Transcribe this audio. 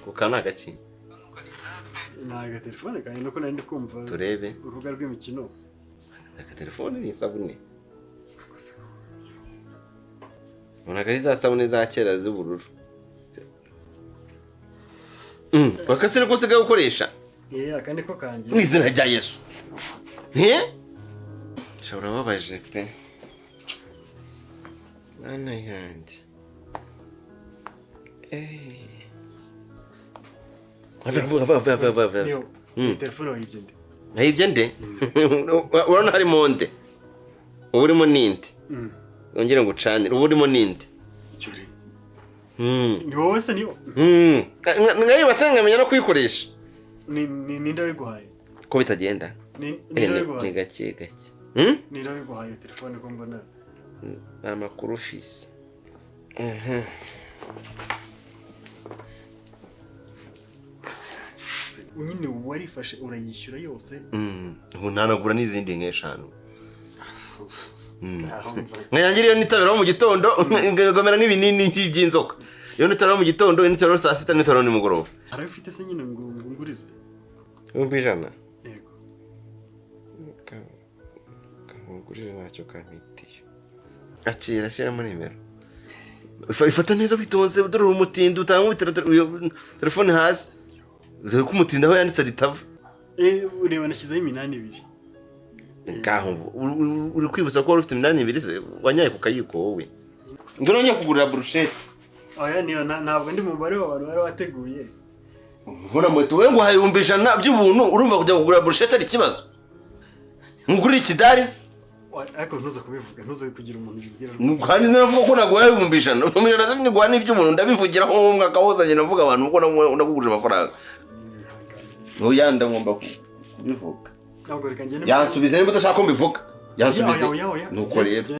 Ukana gaki? Naga telefone kandi nuko nandi kumva. Turebe. Urubuga rw'imikino. Aka telefone ni isabune. Unagari za sabune za kera z'ubururu. Bakasire ko siga gukoresha. Akandi ko kanjye. Mwizina rya Yesu. Shobora babaje pe. Ana yanjye. Va. Telefone wayibye nde? Nayibye nde? Urabona hari monde. Urimo ninde? Ongera ngo ucanire urimo ninde? Cyuri. Ni wowe se niyo? Ngaye basanga menya no kwikoresha. Ni ndawe guhaye. Ko bitagenda? Ni ndawe guhaye. Ni gake. Ni ndawe guhaye telefone ko mbona. Amakuru fisi. Nyine warifashe urayishyura yose. Ubu ntanagura n'izindi nk'eshanu. Nkayangiriye nitabera mu gitondo ngomera nk'ibinini by'inzoka. Iyo nitabera mu gitondo nitabera saa 6 nitabera nimugoroba. Arafite se nyine ngo ngurize. Umbijana. Yego. Ngurire nacyo kamitiyo. Akira shyira muri nimero. Ifata neza bitonze udorora umutindo utanga telefone hasi. Dore ko umutinda aho yanditse ritava. Ureba nashyizeho iminani 2. Ngaho uri kwibutsa ko ufite iminani 2 se wanyaye ku kayiko wowe. Ngoro ngiye kugurira brushette. Oya niyo ntabwo ndi mu bare w'abantu bari wateguye. Mvuna moto we ngo hayumbijana by'ubuntu urumva kujya kugura brushette ari kibazo. Ngurira ikidarize. Ariko ntuza kubivuga ntuza kugira umuntu yibwira. Kandi navuga ko nago hayumbijana. Umujana se nigwa n'iby'umuntu ndabivugira ko mwaka wose nyine navuga abantu uko ndakugurira amafaranga. Uyanda ngomba kubivuga. Yansubize niba utashaka ko mbivuga. Yansubize. Nuko rero